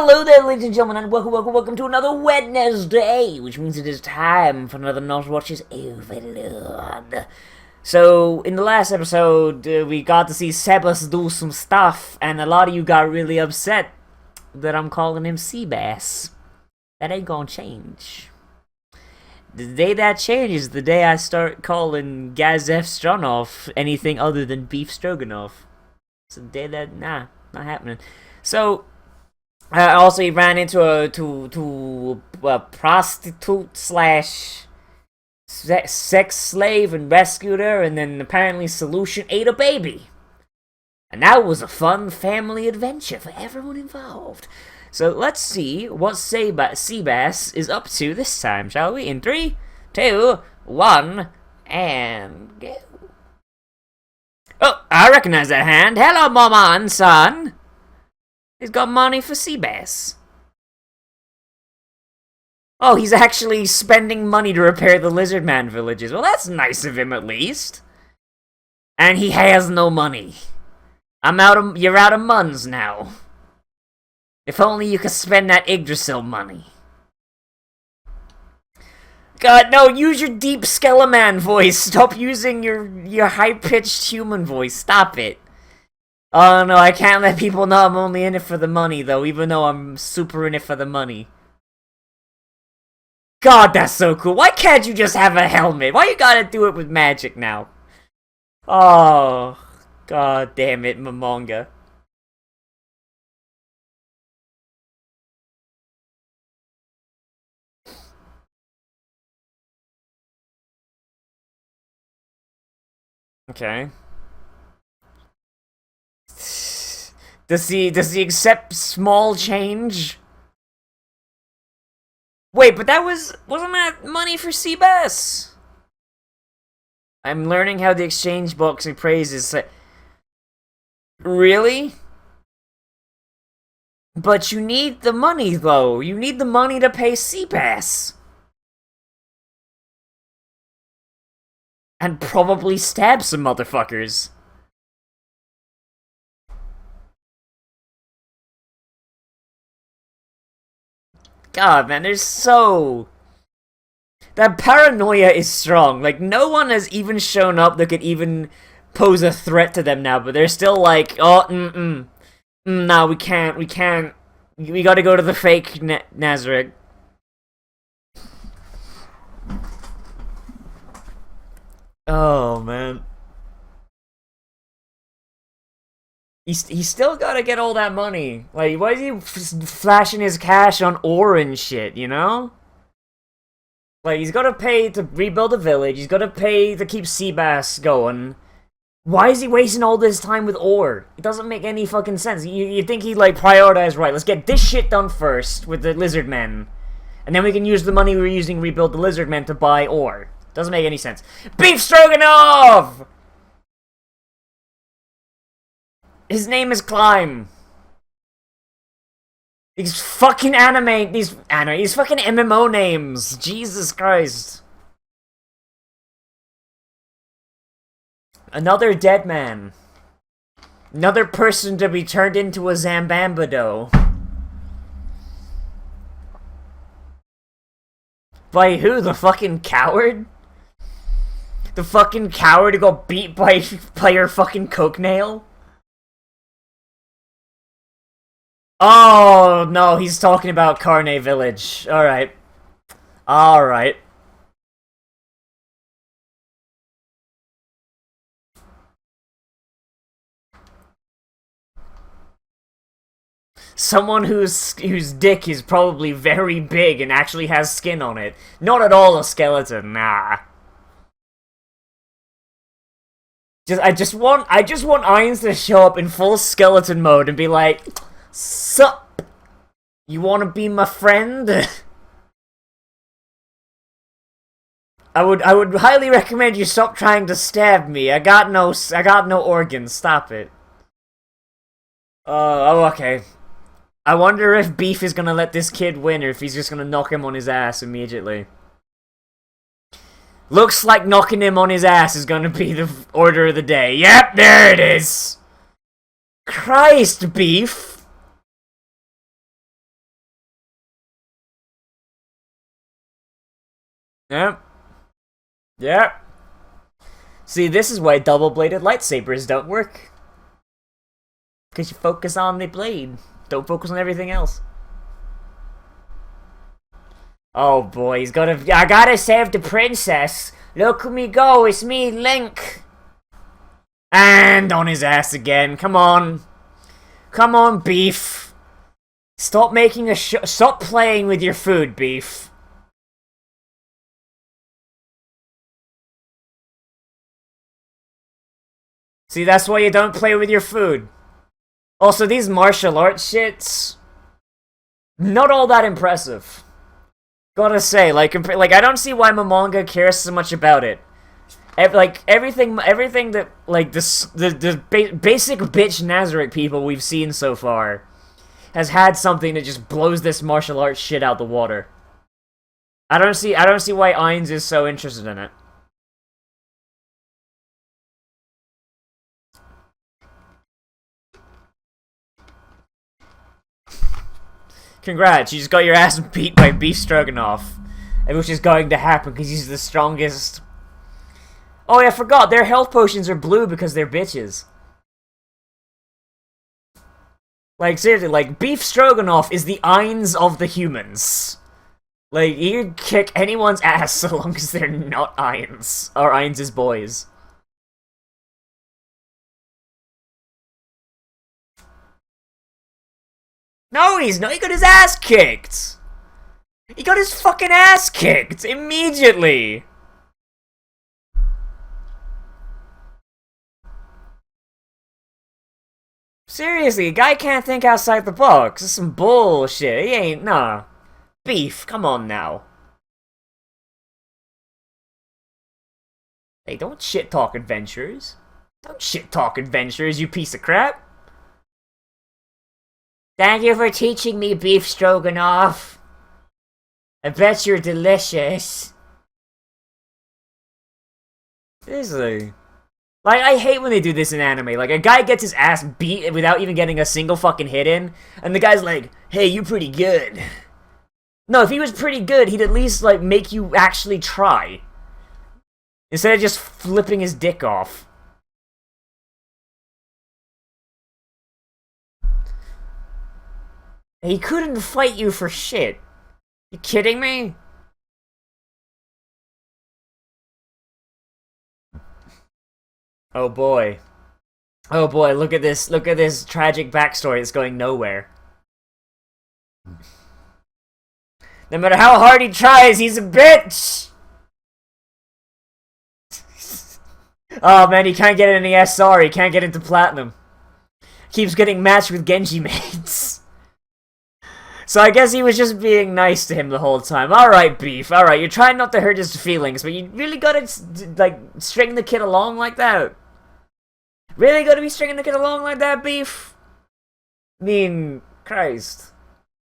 Hello there, ladies and gentlemen, and welcome to another Wednesday, which means it is time for another Nozz Watches Overlord. So, in the last episode, we got to see Sebas do some stuff, and a lot of you got really upset that I'm calling him Seabass. That ain't gonna change. The day that changes, the day I start calling Gazef Stronov anything other than Beef Stroganoff. It's the day that, not happening. So, also, he ran into a prostitute slash sex slave and rescued her, and then apparently Solution ate a baby. And that was a fun family adventure for everyone involved. So let's see what Seabass is up to this time, shall we? In 3, 2, 1, and go. Oh, I recognize that hand. Hello, mama and son. He's got money for Seabass. Oh, he's actually spending money to repair the Lizard Man villages. Well, that's nice of him, at least. And he has no money. You're out of muns now. If only you could spend that Yggdrasil money. God, no, use your deep Skeleman voice. Stop using your high-pitched human voice. Stop it. Oh no, I can't let people know I'm only in it for the money, though, even though I'm super in it for the money. God, that's so cool. Why can't you just have a helmet? Why you gotta do it with magic now? Oh, god damn it, Momonga. Okay. Does he accept small change? Wait, but wasn't that money for Seabass? I'm learning how the exchange box appraises. Really? But you need the money, though. You need the money to pay Seabass. And probably stab some motherfuckers. God, man, that paranoia is strong. Like, no one has even shown up that could even pose a threat to them now, but they're still like, oh, no, we can't, we gotta go to the fake Nazareth. Oh, man. He's still gotta get all that money. Like, why is he flashing his cash on ore and shit, you know? Like, he's gotta pay to rebuild a village, he's gotta pay to keep Seabass going. Why is he wasting all this time with ore? It doesn't make any fucking sense. You think he'd, like, prioritize, right, let's get this shit done first with the Lizard Men. And then we can use the money we're using to rebuild the Lizard Men to buy ore. Doesn't make any sense. Beef Stroganoff! His name is Climb. These fucking these fucking MMO names. Jesus Christ. Another dead man. Another person to be turned into a Zambambado. By who? The fucking coward? The fucking coward who got beat by your fucking coke nail? Oh, no, he's talking about Carne Village. Alright. Alright. Someone whose dick is probably very big and actually has skin on it. Not at all a skeleton, nah. I just want Irons to show up in full skeleton mode and be like, sup? You wanna be my friend? I would highly recommend you stop trying to stab me. I got no organs. Stop it. Oh, okay. I wonder if Beef is gonna let this kid win or if he's just gonna knock him on his ass immediately. Looks like knocking him on his ass is gonna be the order of the day. Yep, there it is! Christ, Beef! Yep. Yep. See, this is why double-bladed lightsabers don't work. Because you focus on the blade. Don't focus on everything else. Oh boy, he's gotta... I gotta save the princess. Look at me go, it's me, Link. And on his ass again. Come on. Come on, Beef. Stop making a stop playing with your food, Beef. See, that's why you don't play with your food. Also, these martial arts shits... not all that impressive. Gotta say, like I don't see why my manga cares so much about it. Everything that, like, basic bitch Nazarick people we've seen so far has had something that just blows this martial arts shit out the water. I don't see why Ainz is so interested in it. Congrats, you just got your ass beat by Beef Stroganoff. Which is going to happen because he's the strongest. Oh yeah, I forgot, their health potions are blue because they're bitches. Like, seriously, like, Beef Stroganoff is the Ainz of the humans. Like, you can kick anyone's ass so long as they're not Ainz. Or Ainz's boys. No, he's not. He got his ass kicked. He got his fucking ass kicked immediately. Seriously, a guy can't think outside the box. This is some bullshit. He ain't, nah. Beef, come on now. Hey, don't shit-talk adventurers. Don't shit-talk adventurers, you piece of crap. Thank you for teaching me, Beef Stroganoff. I bet you're delicious. Seriously. Like, I hate when they do this in anime. Like, a guy gets his ass beat without even getting a single fucking hit in, and the guy's like, hey, you pretty good. No, if he was pretty good, he'd at least, like, make you actually try. Instead of just flipping his dick off. He couldn't fight you for shit. You kidding me? Oh boy. Oh boy, look at this tragic backstory that's going nowhere. No matter how hard he tries, he's a bitch! Oh man, he can't get any SR, he can't get into Platinum. Keeps getting matched with Genji mates. So I guess he was just being nice to him the whole time. Alright, Beef, alright, you're trying not to hurt his feelings, but you really gotta, like, string the kid along like that? Really gotta be stringing the kid along like that, Beef? I mean, Christ.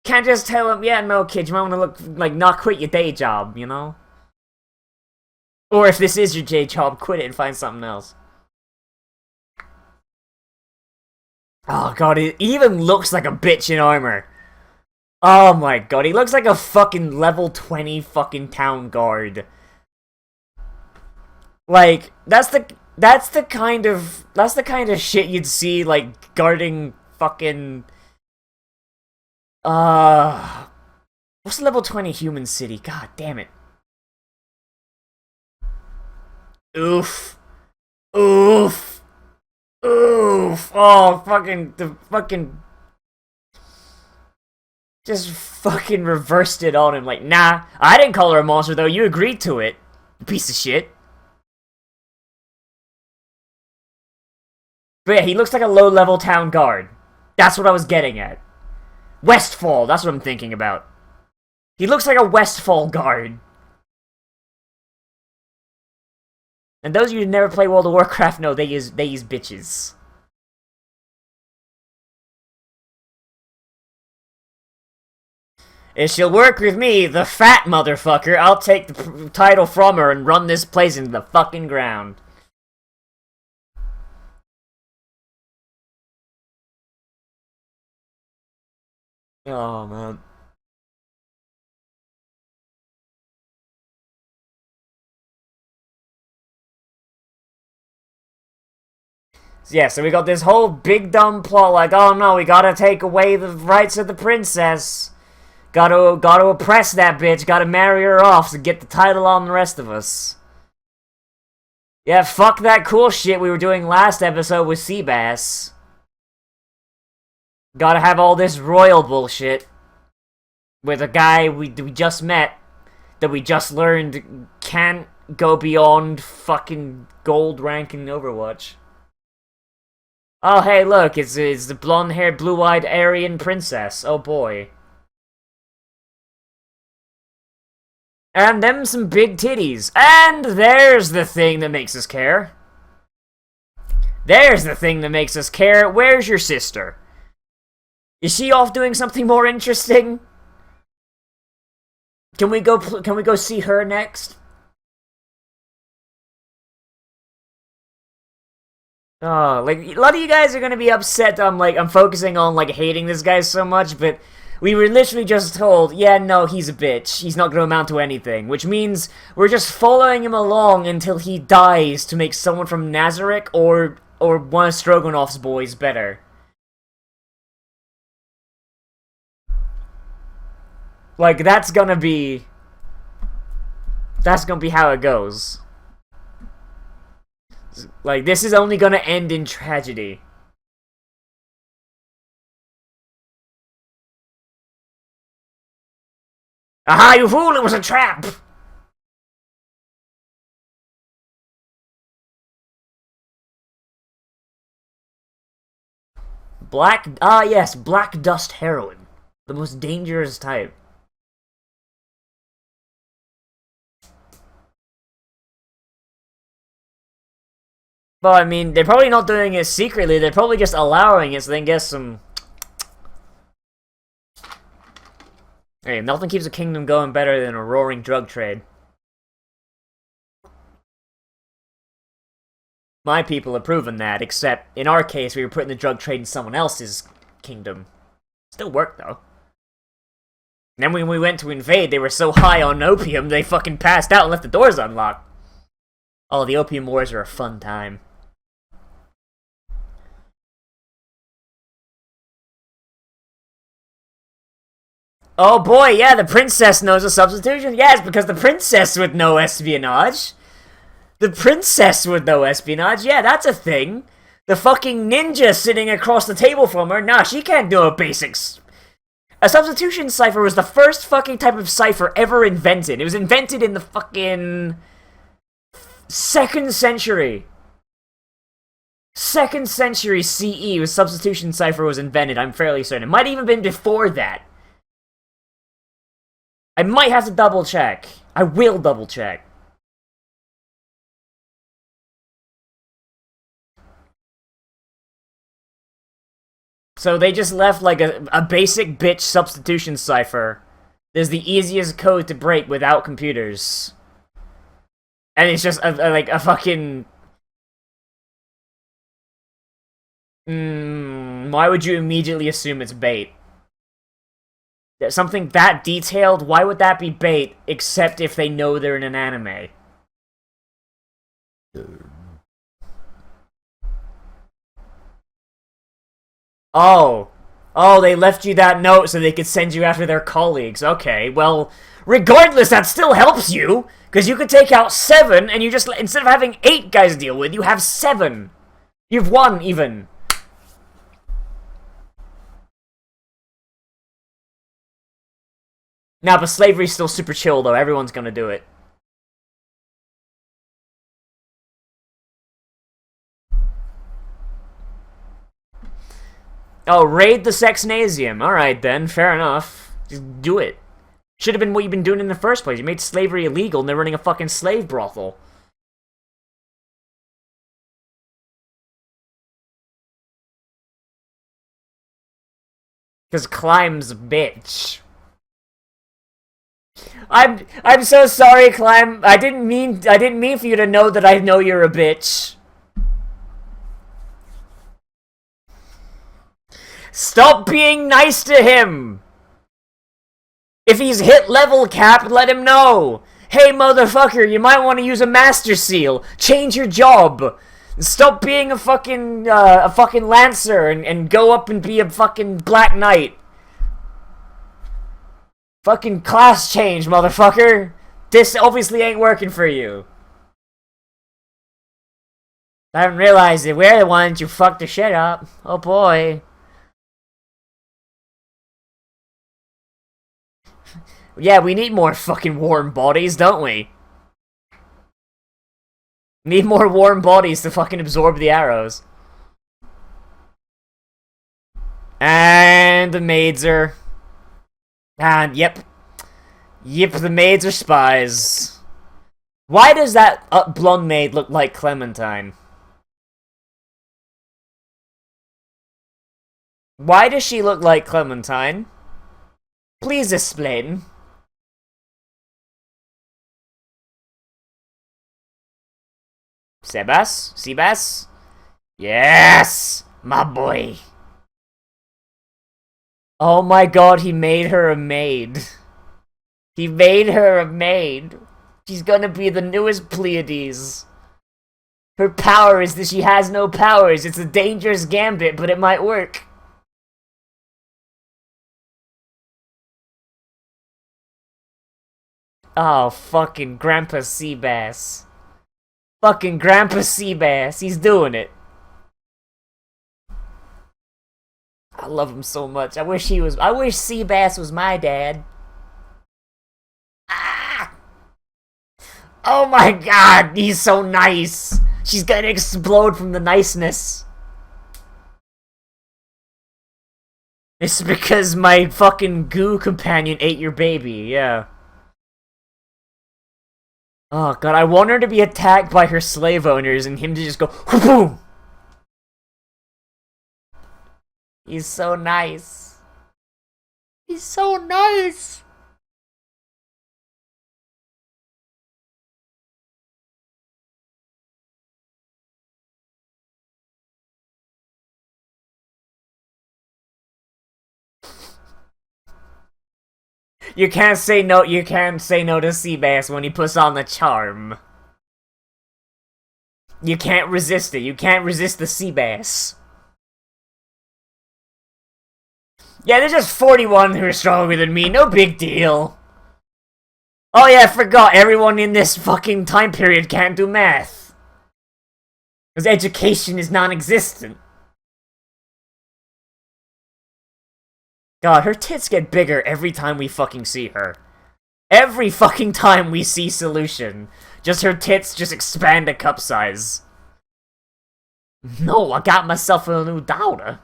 Can't just tell him, yeah, no, kid, you might want to look, like, not quit your day job, you know? Or if this is your day job, quit it and find something else. Oh god, he even looks like a bitch in armor. Oh my god, he looks like a fucking level 20 fucking town guard. Like, that's the kind of shit you'd see, like, guarding fucking what's the level 20 human city? God damn it. Oof. Oof. Oof. Oh, just fucking reversed it on him. Like, nah, I didn't call her a monster, though. You agreed to it. You piece of shit. But yeah, he looks like a low-level town guard. That's what I was getting at. Westfall, that's what I'm thinking about. He looks like a Westfall guard. And those of you who never play World of Warcraft know they use bitches. If she'll work with me, the fat motherfucker, I'll take the title from her and run this place into the fucking ground. Oh, man. Yeah, so we got this whole big dumb plot like, oh no, we gotta take away the rights of the princess. Gotta oppress that bitch, gotta marry her off to get the title on the rest of us. Yeah, fuck that cool shit we were doing last episode with Seabass. Gotta have all this royal bullshit. With a guy we just met, that we just learned can't go beyond fucking gold rank in Overwatch. Oh hey look, it's the blonde-haired, blue-eyed Aryan princess. Oh boy. And them some big titties. And there's the thing that makes us care. There's the thing that makes us care. Where's your sister? Is she off doing something more interesting? Can we go see her next? Oh, like, a lot of you guys are gonna be upset I'm focusing on, like, hating this guy so much, but we were literally just told, yeah, no, he's a bitch. He's not gonna amount to anything. Which means we're just following him along until he dies to make someone from Nazarick or one of Stroganoff's boys better. Like, that's gonna be how it goes. Like, this is only gonna end in tragedy. Aha, you fool! It was a trap! Yes, black dust heroin. The most dangerous type. Well, I mean, they're probably not doing it secretly, they're probably just allowing it so they can get some... Hey, nothing keeps a kingdom going better than a roaring drug trade. My people have proven that, except in our case, we were putting the drug trade in someone else's kingdom. Still worked, though. And then when we went to invade, they were so high on opium, they fucking passed out and left the doors unlocked. Oh, the opium wars are a fun time. Oh boy, yeah, the princess knows a substitution. Yes, because the princess would know espionage. The princess would know espionage. Yeah, that's a thing. The fucking ninja sitting across the table from her. Nah, she can't do a basics. A substitution cipher was the first fucking type of cipher ever invented. It was invented in the fucking 2nd century. 2nd century CE was substitution cipher was invented, I'm fairly certain. It might have even been before that. I might have to double check. I will double check. So they just left like a basic bitch substitution cipher. There's the easiest code to break without computers. And it's just like a fucking... why would you immediately assume it's bait? Something that detailed, why would that be bait, except if they know they're in an anime? Oh. Oh, they left you that note so they could send you after their colleagues. Okay, well, regardless, that still helps you! Because you could take out 7, and you just, instead of having 8 guys to deal with, you have 7! You have 1, even. Nah, but slavery's still super chill, though. Everyone's gonna do it. Oh, raid the Sexnasium. Alright then, fair enough. Just do it. Should have been what you've been doing in the first place. You made slavery illegal and they're running a fucking slave brothel. Because Climb's a bitch. I'm so sorry, Climb. I didn't mean for you to know that I know you're a bitch. Stop being nice to him! If he's hit level cap, let him know! Hey, motherfucker, you might want to use a Master Seal! Change your job! Stop being a fucking lancer and go up and be a fucking Black Knight. Fucking class change, motherfucker. This obviously ain't working for you. I haven't realized that we're the ones who fucked the shit up. Oh boy. Yeah, we need more fucking warm bodies, don't we? Need more warm bodies to fucking absorb the arrows. And the maids are... And, yep. Yep, the maids are spies. Why does that blonde maid look like Clementine? Why does she look like Clementine? Please explain. Sebas? Sebas? Yes! My boy! Oh my god, he made her a maid. He made her a maid. She's gonna be the newest Pleiades. Her power is that she has no powers. It's a dangerous gambit, but it might work. Oh, fucking Grandpa Seabass. Fucking Grandpa Seabass. He's doing it. I love him so much. I wish Seabass was my dad. Ah! Oh my god, he's so nice. She's gonna explode from the niceness. It's because my fucking goo companion ate your baby, yeah. Oh god, I want her to be attacked by her slave owners and him to just go boom. He's so nice. He's so nice. You can't say no to Seabass when he puts on the charm. You can't resist it. You can't resist the Seabass. Yeah, there's just 41 who are stronger than me. No big deal. Oh yeah, I forgot. Everyone in this fucking time period can't do math. Because education is non-existent. God, her tits get bigger every time we fucking see her. Every fucking time we see Solution. Just her tits just expand a cup size. No, I got myself a new daughter.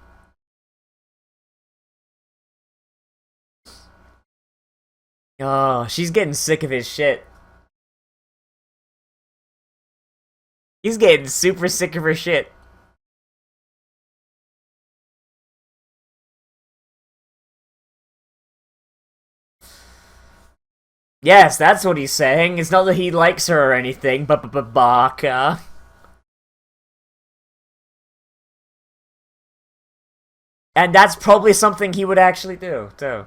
Oh, she's getting sick of his shit. He's getting super sick of her shit. Yes, that's what he's saying. It's not that he likes her or anything, but baka. And that's probably something he would actually do, too.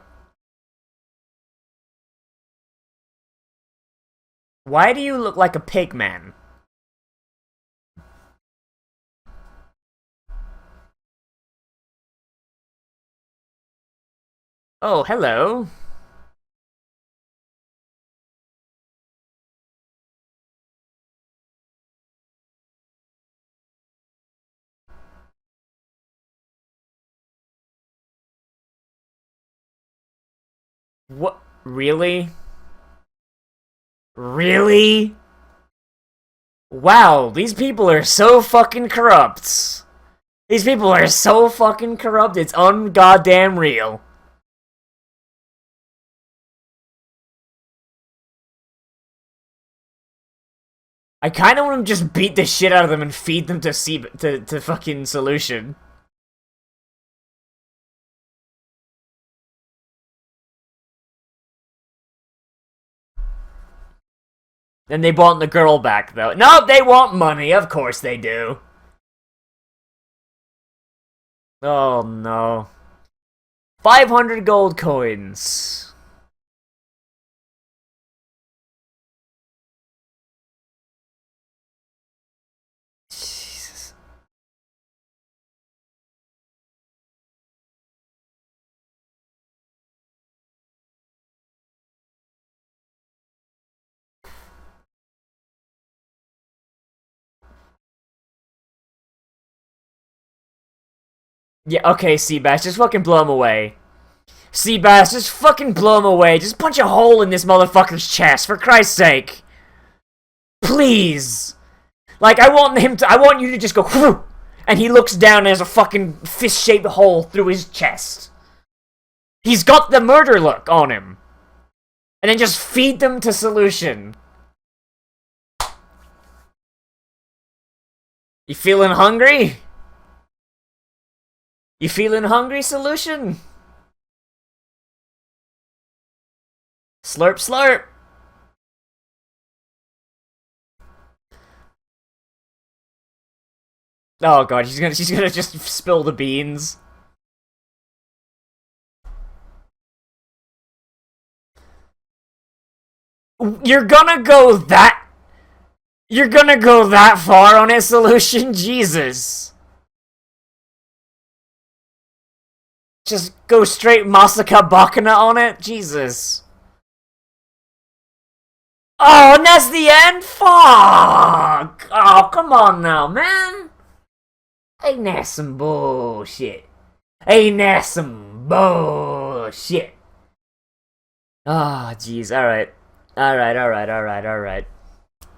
Why do you look like a pig man? Oh, hello. What? Really? Really? Wow, these people are so fucking corrupt. These people are so fucking corrupt, it's ungoddamn real. I kinda wanna just beat the shit out of them and feed them to fucking Solution. Then they want the girl back, though. No, they want money. Of course they do. Oh, no. 500 gold coins. Jesus. Yeah, okay, Seabass, just fucking blow him away. Seabass, just fucking blow him away. Just punch a hole in this motherfucker's chest, for Christ's sake. Please. Like, I want you to just go, whoo, and he looks down and there's a fucking fist-shaped hole through his chest. He's got the murder look on him. And then just feed them to Solution. You feeling hungry? You feeling hungry, Solution? Slurp, slurp. Oh god, she's gonna just spill the beans. You're gonna go that far on a Solution? Jesus. Just go straight Masaka Bakana on it? Jesus. Oh, and that's the end? Fuck! Oh, come on now, man. Ain't that some bullshit? Ain't that some bullshit? Ah, jeez, alright. Alright.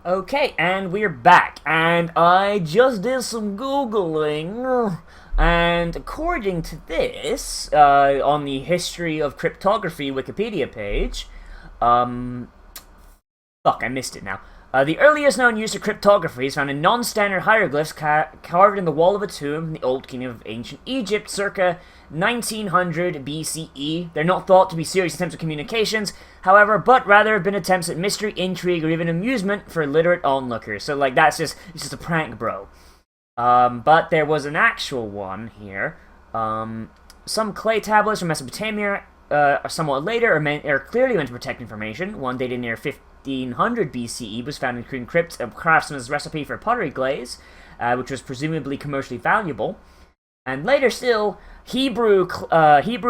Okay, and we're back, and I just did some Googling, and according to this, on the History of Cryptography Wikipedia page, fuck, I missed it now. The earliest known use of cryptography is found in non-standard hieroglyphs carved in the wall of a tomb in the Old Kingdom of Ancient Egypt, circa 1900 BCE. They're not thought to be serious attempts at communications, however, but rather have been attempts at mystery, intrigue, or even amusement for literate onlookers. So, like, it's just a prank, bro. But there was an actual one here. Some clay tablets from Mesopotamia, somewhat later, are clearly meant to protect information. One dated near 1500 BCE was found in Queen Crypt, a craftsman's recipe for pottery glaze, which was presumably commercially valuable. And later still, Hebrew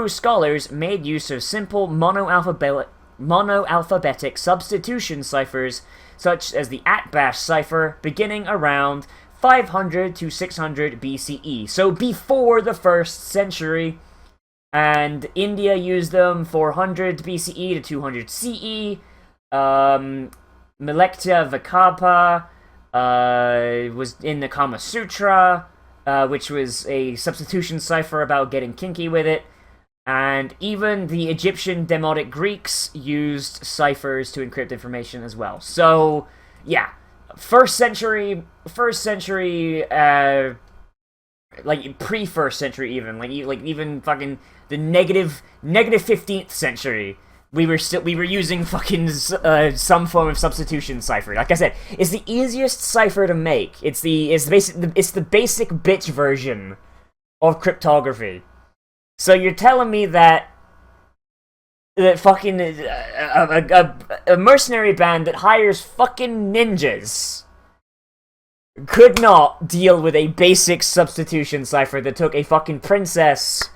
scholars made use of simple monoalphabetic substitution ciphers, such as the Atbash cipher, beginning around 500 to 600 BCE, so before the 1st century. And India used them 400 BCE to 200 CE. Melektia Vakapa was in the Kama Sutra, which was a substitution cipher about getting kinky with it. And even the Egyptian Demotic Greeks used ciphers to encrypt information as well. So, yeah, first century, like pre-first century even, like even fucking the negative 15th century. We were using fucking some form of substitution cipher. Like I said, it's the easiest cipher to make. It's the basic bitch version of cryptography. So you're telling me that fucking a mercenary band that hires fucking ninjas could not deal with a basic substitution cipher that took a fucking princess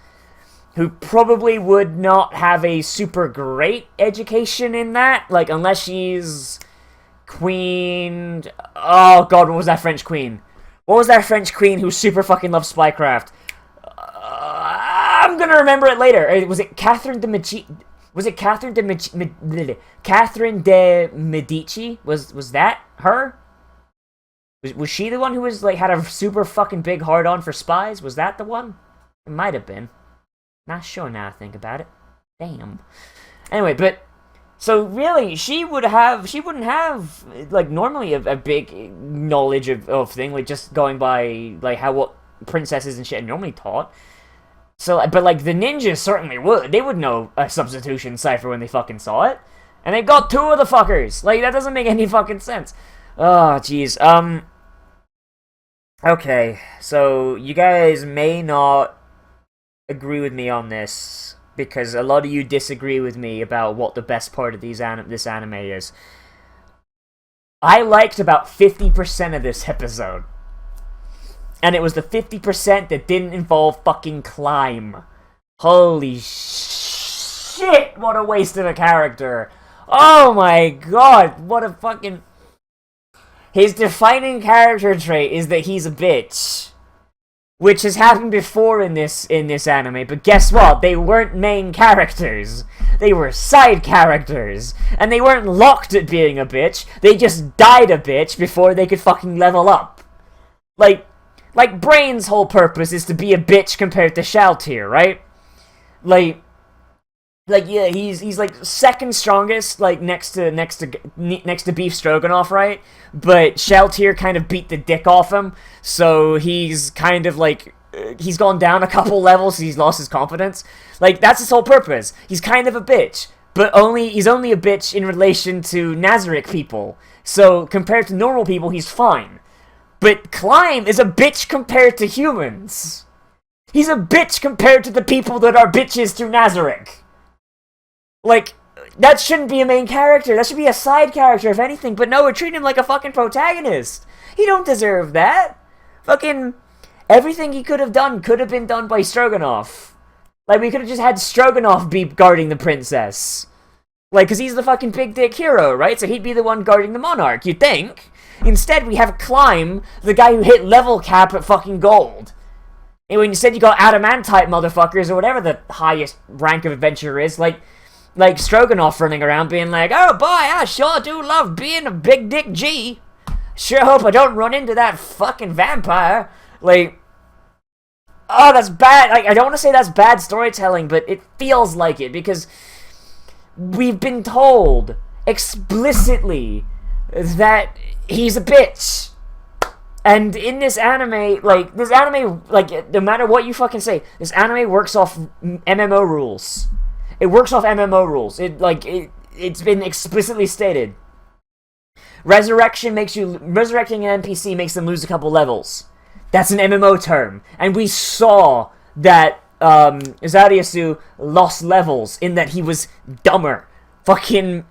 who probably would not have a super great education in that, like, unless she's Queen... Oh god, what was that French queen? What was that French queen who super fucking loved spycraft? I'm gonna remember it later. Was it Catherine de Medici? Was it Catherine de Medici? Catherine de Medici? Was that her? Was she the one who was, like, had a super fucking big hard-on for spies? Was that the one? It might have been. Not sure now I think about it. Damn. Anyway, but so really, she wouldn't have like normally a big knowledge of thing, like just going by like what princesses and shit are normally taught. So, but like the ninjas certainly would. They would know a substitution cipher when they fucking saw it, and they got 2 of the fuckers. Like that doesn't make any fucking sense. Oh jeez. Okay, so you guys may not agree with me on this, because a lot of you disagree with me about what the best part of this anime is. I liked about 50% of this episode. And it was the 50% that didn't involve fucking climb. Holy shit, what a waste of a character. Oh my god, what a fucking... His defining character trait is that he's a bitch. which has happened before in this anime, but guess what? They weren't main characters. They were side characters. And they weren't locked at being a bitch. They just died a bitch before they could fucking level up. Like Brain's whole purpose is to be a bitch compared to Shaltier, right? Like yeah, he's like second strongest, like next to Beef Stroganoff, right? But Shaltier kind of beat the dick off him, so he's kind of like he's gone down a couple levels. So he's lost his confidence. Like that's his whole purpose. He's kind of a bitch, but he's only a bitch in relation to Nazarick people. So compared to normal people, he's fine. But Climb is a bitch compared to humans. He's a bitch compared to the people that are bitches through Nazarick. Like, that shouldn't be a main character. That should be a side character, if anything. But no, we're treating him like a fucking protagonist. He don't deserve that. Fucking everything he could have done could have been done by Stroganoff. Like, we could have just had Stroganoff be guarding the princess. Like, because he's the fucking big dick hero, right? So he'd be the one guarding the monarch, you'd think. Instead, we have Climb, the guy who hit level cap at fucking gold. And when instead you got adamantite motherfuckers, or whatever the highest rank of adventurer is, like Stroganoff running around being like, oh boy, I sure do love being a big dick G. Sure hope I don't run into that fucking vampire. Like, oh, that's bad. Like, I don't want to say that's bad storytelling, but it feels like it, because we've been told explicitly that he's a bitch. And in this anime, no matter what you fucking say, this anime works off MMO rules. It works off MMO rules. It's been explicitly stated. Resurrecting an NPC makes them lose a couple levels. That's an MMO term. And we saw that Zariasu lost levels in that he was dumber. Fucking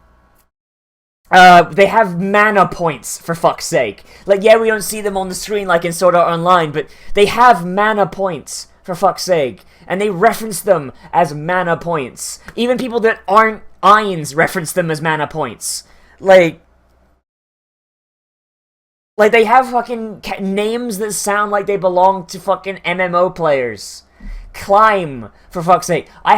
they have mana points, for fuck's sake. Like, yeah, we don't see them on the screen like in Sword Art Online, but they have mana points, for fuck's sake. And they reference them as mana points. Even people that aren't Ain's reference them as mana points. Like, they have fucking names that sound like they belong to fucking MMO players. Climb, for fuck's sake. I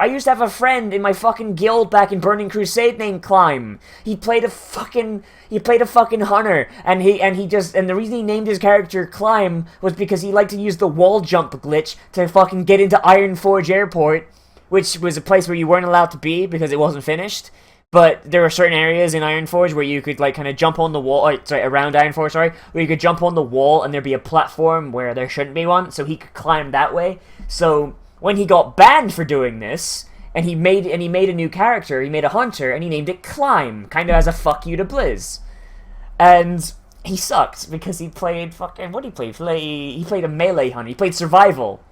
used to have a friend in my fucking guild back in Burning Crusade named Climb. He played a fucking hunter, and the reason he named his character Climb was because he liked to use the wall jump glitch to fucking get into Ironforge Airport, which was a place where you weren't allowed to be because it wasn't finished. But there were certain areas in Ironforge where you could, like, kind of jump on the wall, around Ironforge, where you could jump on the wall and there'd be a platform where there shouldn't be one, so he could climb that way. So, when he got banned for doing this, and he made a new character, he made a hunter, and he named it Climb, kind of as a fuck you to Blizz. And he sucked, because he played fucking, what did he play? He played a melee hunter, he played Survival,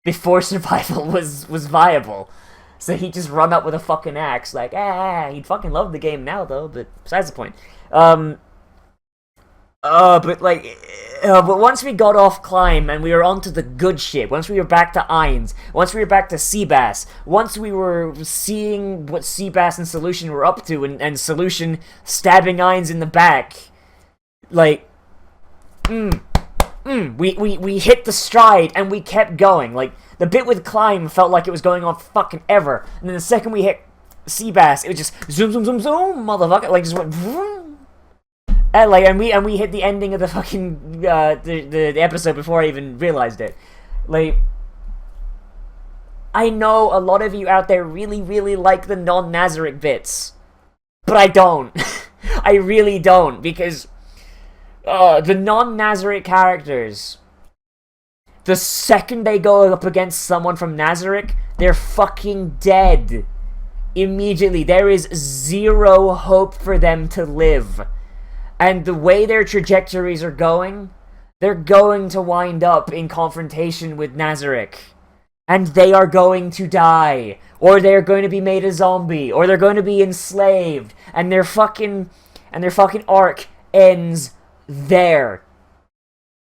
before Survival was viable. So he'd just run up with a fucking axe, like, he'd fucking love the game now, though, but besides the point. But once we got off Climb and we were onto the good shit, once we were back to Ainz, once we were back to Seabass, once we were seeing what Seabass and Solution were up to, and Solution stabbing Ainz in the back, like, we hit the stride and we kept going. Like, the bit with Climb felt like it was going on fucking ever, and then the second we hit Seabass, it was just zoom, zoom, zoom, zoom, motherfucker, like, just went vroom. And we hit the ending of the fucking the episode before I even realized it. Like, I know a lot of you out there really, really like the non-Nazarick bits, but I don't. I really don't, because the non-Nazarick characters, the second they go up against someone from Nazarick, they're fucking dead. Immediately. There is zero hope for them to live. And the way their trajectories are going, they're going to wind up in confrontation with Nazarick. And they are going to die. Or they're going to be made a zombie. Or they're going to be enslaved. And their fucking arc ends there.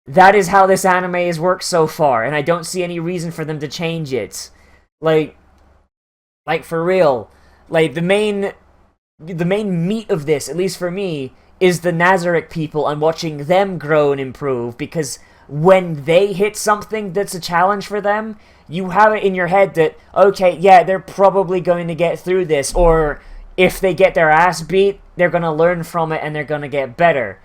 That is how this anime has worked so far, and I don't see any reason for them to change it. Like for real. Like, the main meat of this, at least for me, is the Nazarick people and watching them grow and improve, because when they hit something that's a challenge for them, you have it in your head that, okay, yeah, they're probably going to get through this, or if they get their ass beat, they're going to learn from it and they're going to get better.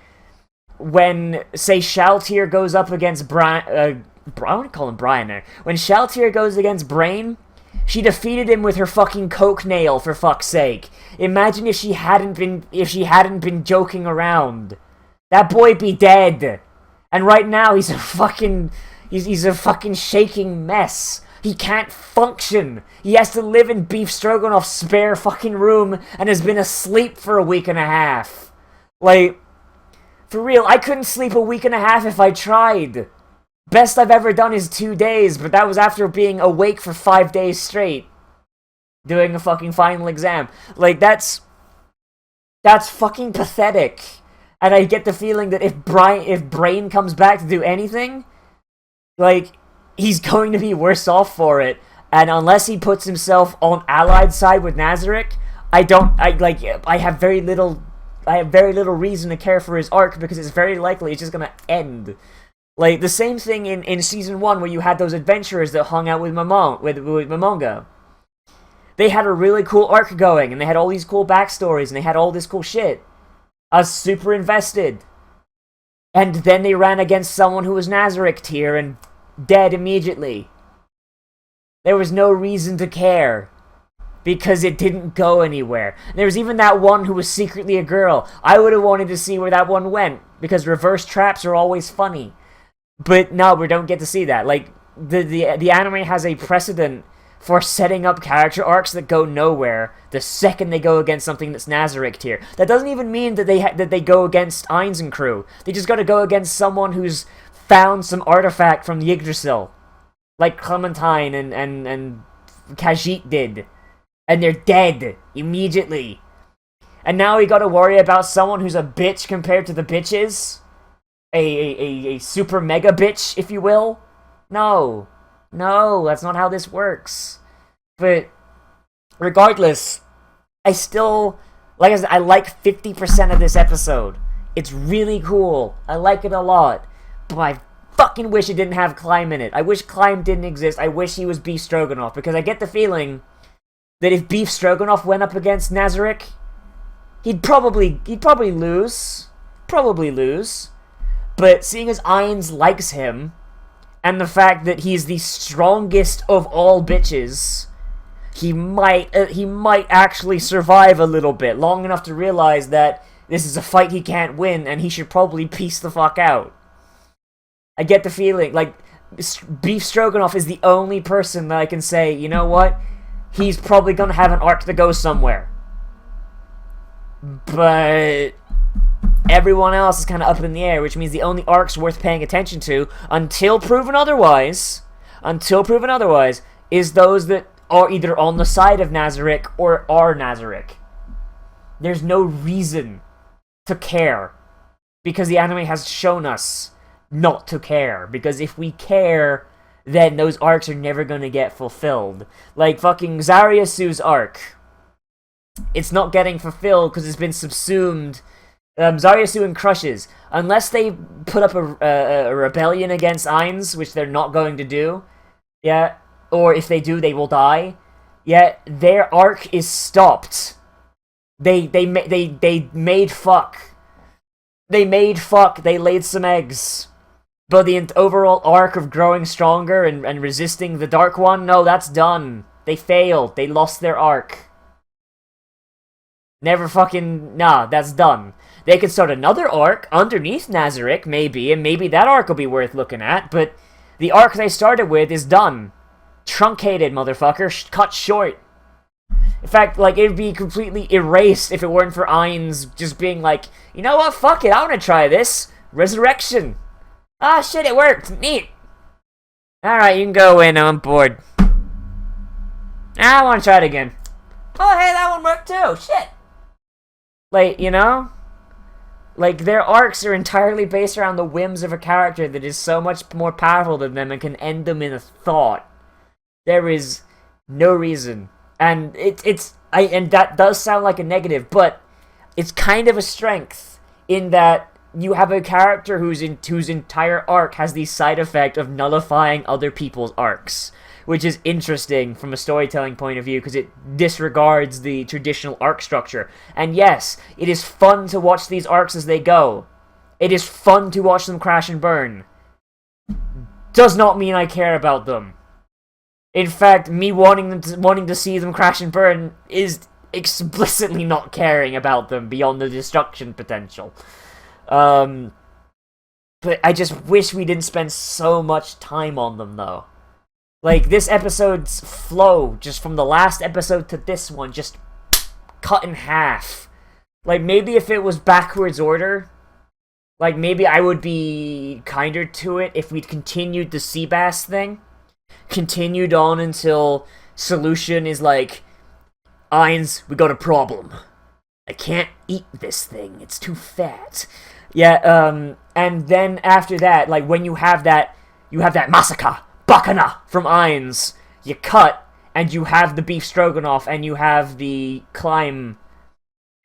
When, say, Shaltier goes up against I want to call him Brian there. When Shaltier goes against Brain, she defeated him with her fucking coke nail, for fuck's sake. Imagine if she hadn't been joking around. That boy'd be dead. And right now he's a fucking shaking mess. He can't function. He has to live in Beef Stroganoff's spare fucking room and has been asleep for a week and a half. Like, for real, I couldn't sleep a week and a half if I tried. Best I've ever done is 2 days, but that was after being awake for 5 days straight. Doing a fucking final exam. Like, that's fucking pathetic. And I get the feeling that if Brain comes back to do anything, like, he's going to be worse off for it. And unless he puts himself on Allied side with Nazarick, I have very little reason to care for his arc, because it's very likely it's just gonna end. Like, the same thing in Season 1, where you had those adventurers that hung out with Momonga. They had a really cool arc going, and they had all these cool backstories, and they had all this cool shit. I was super invested. And then they ran against someone who was Nazarick tier and dead immediately. There was no reason to care, because it didn't go anywhere. There was even that one who was secretly a girl. I would have wanted to see where that one went, because reverse traps are always funny. But no, we don't get to see that. Like, the anime has a precedent for setting up character arcs that go nowhere the second they go against something that's Nazarick tier. That doesn't even mean that they go against Ainz and crew. They just gotta go against someone who's found some artifact from the Yggdrasil. Like Clementine and Khajiit did. And they're dead immediately. And now we gotta worry about someone who's a bitch compared to the bitches? A super mega bitch, if you will? No. No, that's not how this works. But regardless, I still, like I said, I like 50% of this episode. It's really cool. I like it a lot. But I fucking wish it didn't have Climb in it. I wish Climb didn't exist. I wish he was Beef Stroganoff, because I get the feeling that if Beef Stroganoff went up against Nazarick, he'd probably lose. Probably lose. But seeing as Ainz likes him, and the fact that he's the strongest of all bitches, he might actually survive a little bit, long enough to realize that this is a fight he can't win, and he should probably peace the fuck out. I get the feeling, like, Beef Stroganoff is the only person that I can say, you know what? He's probably gonna have an arc to go somewhere. But everyone else is kind of up in the air, which means the only arcs worth paying attention to, until proven otherwise, is those that are either on the side of Nazarick or are Nazarick. There's no reason to care, because the anime has shown us not to care, because if we care, then those arcs are never going to get fulfilled. Like fucking Zariasu's arc. It's not getting fulfilled because it's been subsumed. Zariasu and Crushes, unless they put up a rebellion against Ainz, which they're not going to do, yeah, or if they do, they will die, yeah, their arc is stopped. They made fuck. They made fuck, they laid some eggs. But the overall arc of growing stronger and resisting the Dark One, no, that's done. They failed. They lost their arc. Never fucking... Nah, that's done. They could start another arc underneath Nazarick, maybe, and maybe that arc will be worth looking at, but the arc they started with is done. Truncated, motherfucker. Cut short. In fact, like, it'd be completely erased if it weren't for Ainz just being like, you know what, fuck it, I wanna try this. Resurrection. Ah, shit, it worked. Neat. Alright, you can go in, I'm bored. I wanna try it again. Oh, hey, that one worked too. Shit. Like, you know? Like, their arcs are entirely based around the whims of a character that is so much more powerful than them and can end them in a thought. There is no reason. And and that does sound like a negative, but it's kind of a strength in that you have a character whose entire arc has the side effect of nullifying other people's arcs, which is interesting from a storytelling point of view because it disregards the traditional arc structure. And yes, it is fun to watch these arcs as they go. It is fun to watch them crash and burn. Does not mean I care about them. In fact, me wanting to see them crash and burn is explicitly not caring about them beyond the destruction potential. But I just wish we didn't spend so much time on them, though. Like, this episode's flow, just from the last episode to this one, just cut in half. Like, maybe if it was backwards order, like, maybe I would be kinder to it if we'd continued the Seabass thing. Continued on until solution is like, Ainz, we got a problem. I can't eat this thing, it's too fat. Yeah, and then after that, like, when you have that massacre, Bakana from Ainz, you cut, and you have the beef stroganoff, and you have the climb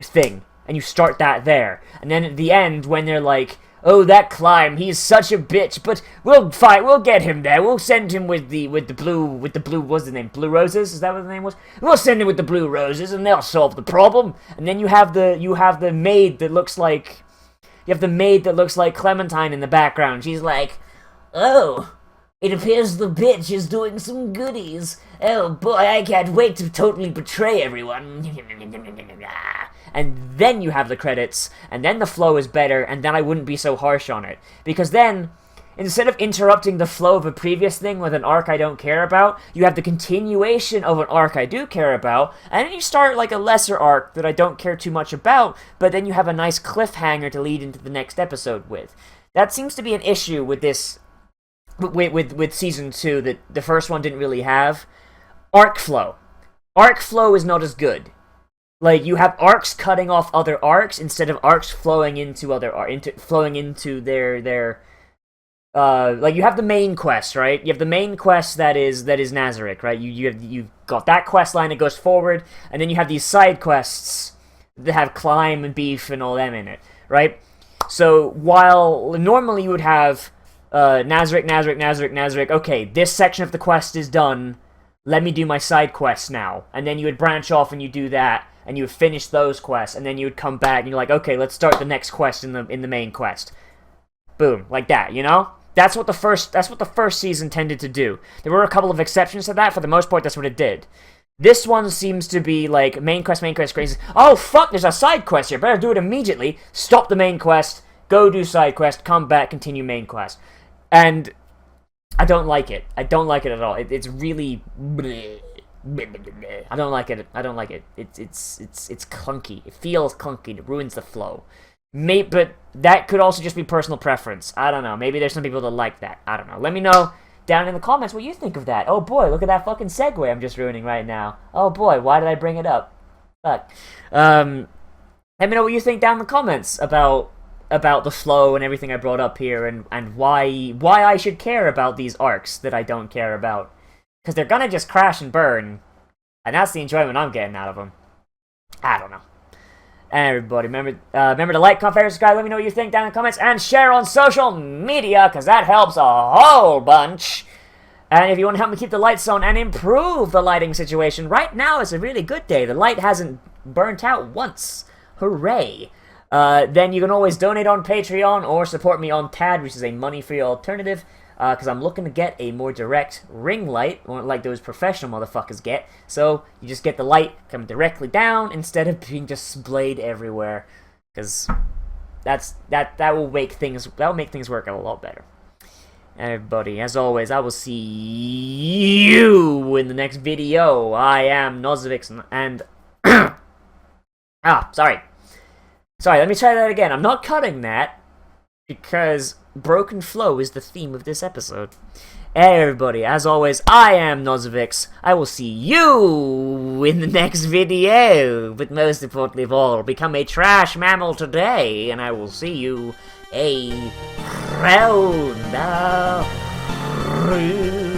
thing, and you start that there. And then at the end, when they're like, oh, that climb, he's such a bitch, but we'll get him there. We'll send him with the blue, what's the name? Blue Roses? Is that what the name was? We'll send him with the Blue Roses, and they'll solve the problem. And then you have the maid that looks like, Clementine in the background. She's like, oh, it appears the bitch is doing some goodies. Oh boy, I can't wait to totally betray everyone. And then you have the credits, and then the flow is better, and then I wouldn't be so harsh on it. Because then, instead of interrupting the flow of a previous thing with an arc I don't care about, you have the continuation of an arc I do care about, and then you start like a lesser arc that I don't care too much about, but then you have a nice cliffhanger to lead into the next episode with. That seems to be an issue with this, with Season 2 that the first one didn't really have. Arc flow. Arc flow is not as good. Like, you have arcs cutting off other arcs instead of arcs flowing into their like, you have the main quest, right? You have the main quest that is Nazarick, right? You've got that quest line that goes forward, and then you have these side quests that have climb and beef and all them in it, right? So, while normally you would have Nazarick, okay, this section of the quest is done, let me do my side quests now. And then you would branch off and you do that, and you would finish those quests, and then you would come back and you're like, okay, let's start the next quest in the main quest. Boom, like that, you know? That's what the first season tended to do. There were a couple of exceptions to that. For the most part, that's what it did. This one seems to be like main quest, crazy. Oh fuck, there's a side quest here. Better do it immediately. Stop the main quest, go do side quest, come back, continue main quest. And I don't like it. I don't like it at all. It's really I don't like it. It's clunky. It feels clunky. It ruins the flow. But that could also just be personal preference. I don't know. Maybe there's some people that like that. I don't know. Let me know down in the comments what you think of that. Oh boy, look at that fucking segue I'm just ruining right now. Oh boy, why did I bring it up? Fuck. Let me know what you think down in the comments about the flow and everything I brought up here, and why I should care about these arcs that I don't care about. Because they're gonna just crash and burn, and that's the enjoyment I'm getting out of them. I don't know. Everybody, remember to like, comment, favorite, subscribe, let me know what you think down in the comments, and share on social media, because that helps a whole bunch. And if you want to help me keep the lights on and improve the lighting situation, right now is a really good day. The light hasn't burnt out once. Hooray. Then you can always donate on Patreon or support me on TAD, which is a money-free alternative, because I'm looking to get a more direct ring light, like those professional motherfuckers get. So you just get the light coming directly down instead of being just splayed everywhere, because that will make things work a lot better. Everybody, as always, I will see you in the next video. I am Nozz, and sorry, let me try that again. I'm not cutting that, because broken flow is the theme of this episode. Everybody, as always, I am Nozz. I will see you in the next video. But most importantly of all, become a trash mammal today, and I will see you around the room.